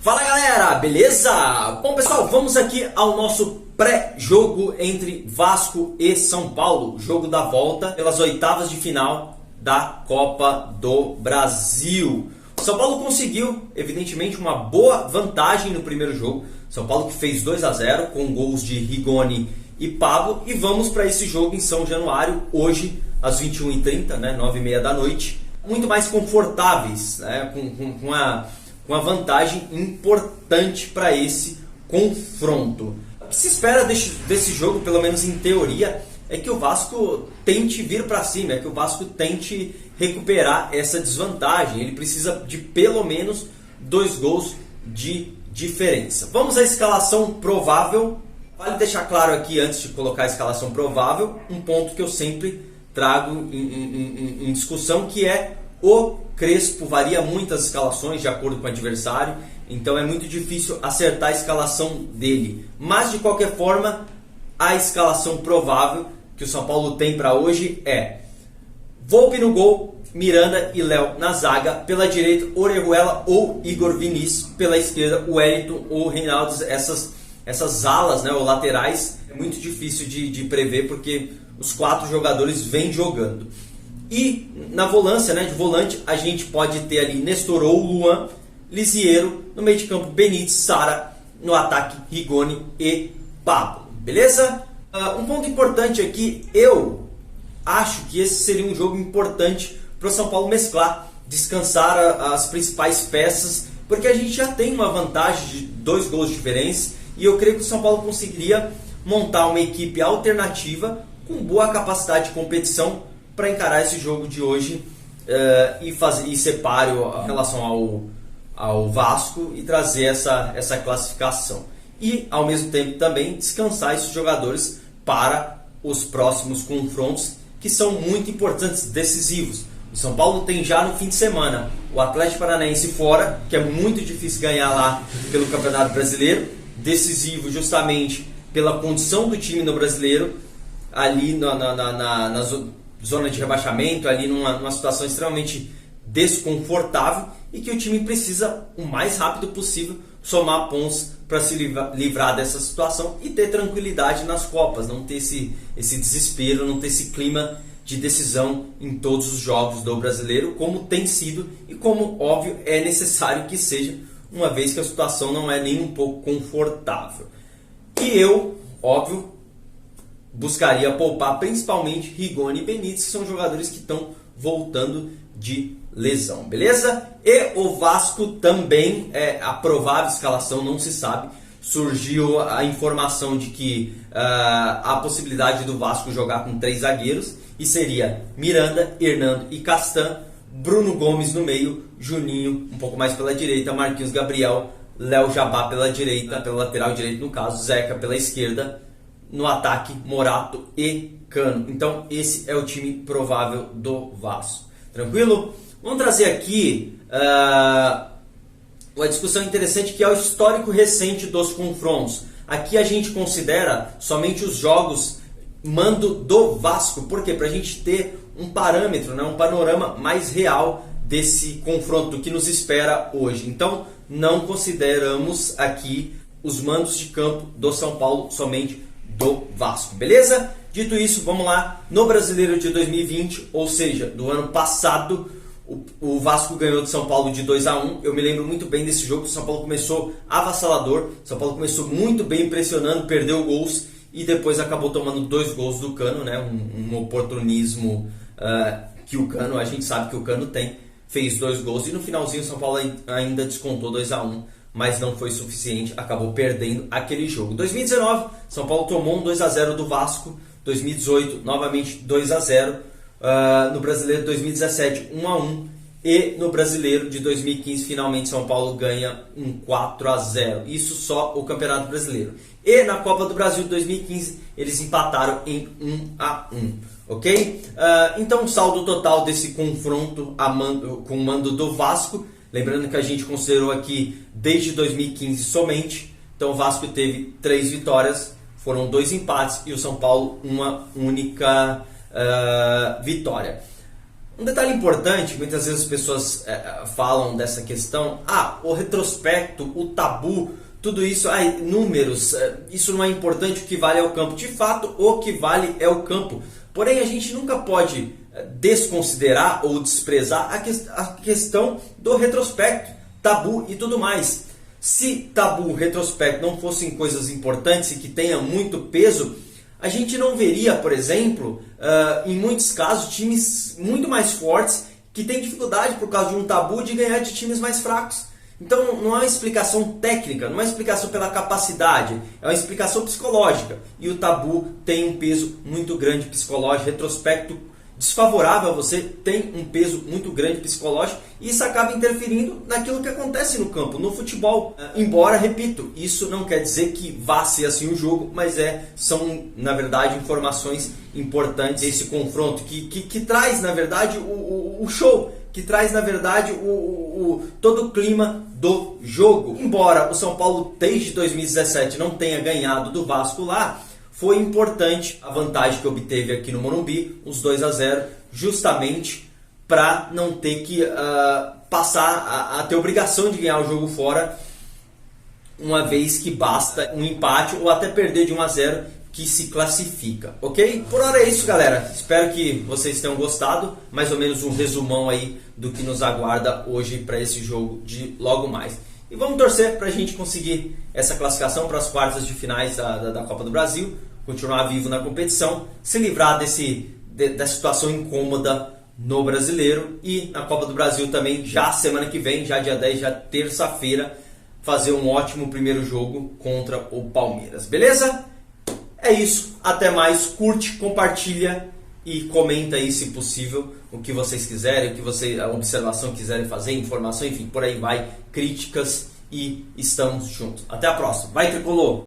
Fala galera, beleza? Bom pessoal, vamos aqui ao nosso pré-jogo entre Vasco e São Paulo, jogo da volta pelas oitavas de final da Copa do Brasil. São Paulo conseguiu, evidentemente, uma boa vantagem no primeiro jogo. São Paulo que fez 2-0 com gols de Rigoni e Pablo. E vamos para esse jogo em São Januário, hoje às 21h30, né, 9h30 da noite. Muito mais confortáveis, né, com uma vantagem importante para esse confronto. O que se espera desse jogo, pelo menos em teoria, é que o Vasco tente vir para cima, é que o Vasco tente recuperar essa desvantagem. Ele precisa de pelo menos 2 gols de diferença. Vamos à escalação provável. Vale deixar claro aqui, antes de colocar a escalação provável, um ponto que eu sempre trago em discussão, que é o Crespo. Varia muito as escalações de acordo com o adversário, então é muito difícil acertar a escalação dele. Mas de qualquer forma, a escalação provável que o São Paulo tem para hoje é Volpi no gol, Miranda e Léo na zaga, pela direita Orejuela ou Igor Vinícius, pela esquerda o Wellington ou Reinaldo. Essas alas, né, ou laterais, é muito difícil de prever porque os 4 jogadores vêm jogando. E na volância, né, de volante, a gente pode ter ali Nestor ou Luan, Lisiero, no meio de campo Benítez, Sara, no ataque Rigoni e Pablo, beleza? Um ponto importante aqui, eu acho que esse seria um jogo importante para o São Paulo mesclar, descansar as principais peças, porque a gente já tem uma vantagem de 2 gols de diferença, e eu creio que o São Paulo conseguiria montar uma equipe alternativa com boa capacidade de competição para encarar esse jogo de hoje e ser páreo em relação ao Vasco e trazer essa classificação. E, ao mesmo tempo, também descansar esses jogadores para os próximos confrontos, que são muito importantes, decisivos. O São Paulo tem já no fim de semana o Atlético Paranaense fora, que é muito difícil ganhar lá pelo Campeonato Brasileiro, decisivo justamente pela condição do time no Brasileiro, ali na zona de rebaixamento, ali numa situação extremamente desconfortável, e que o time precisa o mais rápido possível somar pontos para se livrar dessa situação e ter tranquilidade nas Copas, não ter esse desespero, não ter esse clima de decisão em todos os jogos do Brasileiro, como tem sido e como, óbvio, é necessário que seja, uma vez que a situação não é nem um pouco confortável. E eu, óbvio, buscaria poupar principalmente Rigoni e Benítez, que são jogadores que estão voltando de lesão, beleza? E o Vasco também, a provável escalação não se sabe. Surgiu a informação de que há a possibilidade do Vasco jogar com 3 zagueiros, e seria Miranda, Hernando e Castan, Bruno Gomes no meio, Juninho um pouco mais pela direita, Marquinhos Gabriel, Léo Jabá pela direita, pela lateral direita no caso, Zeca pela esquerda, no ataque Morato e Cano. Então esse é o time provável do Vasco. Tranquilo? Vamos trazer aqui uma discussão interessante, que é o histórico recente dos confrontos. Aqui a gente considera somente os jogos mando do Vasco. Por quê? Para a gente ter um parâmetro, né, um panorama mais real desse confronto que nos espera hoje. Então não consideramos aqui os mandos de campo do São Paulo, somente do Vasco, beleza? Dito isso, vamos lá. No Brasileiro de 2020, ou seja, do ano passado, o Vasco ganhou de São Paulo de 2-1. Eu me lembro muito bem desse jogo. O São Paulo começou avassalador, o São Paulo começou muito bem, impressionando, perdeu gols e depois acabou tomando 2 gols do Cano, né? Um oportunismo que o Cano, a gente sabe que o Cano tem, fez 2 gols e no finalzinho o São Paulo ainda descontou 2-1. Mas não foi suficiente, acabou perdendo aquele jogo. 2019, São Paulo tomou um 2-0 do Vasco. 2018, novamente 2-0. No Brasileiro de 2017, 1-1. E no Brasileiro de 2015, finalmente São Paulo ganha um 4-0. Isso só o Campeonato Brasileiro. E na Copa do Brasil de 2015, eles empataram em 1-1. Ok? Então o saldo total desse confronto com o mando do Vasco, lembrando que a gente considerou aqui desde 2015 somente, então o Vasco teve 3 vitórias, foram 2 empates e o São Paulo uma única vitória. Um detalhe importante, muitas vezes as pessoas falam dessa questão, o retrospecto, o tabu, tudo isso, números, isso não é importante, o que vale é o campo. De fato, o que vale é o campo. Porém, a gente nunca pode desconsiderar ou desprezar a questão do retrospecto, tabu e tudo mais. Se tabu, retrospecto não fossem coisas importantes e que tenham muito peso, a gente não veria, por exemplo, em muitos casos, times muito mais fortes que têm dificuldade por causa de um tabu de ganhar de times mais fracos. Então não é uma explicação técnica, não é uma explicação pela capacidade, é uma explicação psicológica. E o tabu tem um peso muito grande psicológico, retrospecto desfavorável a você tem um peso muito grande psicológico e isso acaba interferindo naquilo que acontece no campo, no futebol. Embora, repito, isso não quer dizer que vá ser assim o jogo, mas são, na verdade, informações importantes esse confronto que traz, na verdade, o show, que traz, na verdade, todo o clima do jogo. Embora o São Paulo, desde 2017, não tenha ganhado do Vasco lá, foi importante a vantagem que obteve aqui no Morumbi, os 2-0, justamente para não ter que passar a ter obrigação de ganhar o jogo fora, uma vez que basta um empate ou até perder de 1-0 que se classifica, ok? Por hora é isso, galera. Espero que vocês tenham gostado. Mais ou menos um resumão aí do que nos aguarda hoje para esse jogo de logo mais. E vamos torcer para a gente conseguir essa classificação para as quartas de finais da Copa do Brasil, continuar vivo na competição, se livrar dessa situação incômoda no Brasileiro e na Copa do Brasil também, já semana que vem, já dia 10, já terça-feira, fazer um ótimo primeiro jogo contra o Palmeiras, beleza? É isso, até mais, curte, compartilha e comenta aí se possível o que vocês quiserem, a observação quiserem fazer, informação, enfim, por aí vai, críticas e estamos juntos. Até a próxima, vai Tricolor!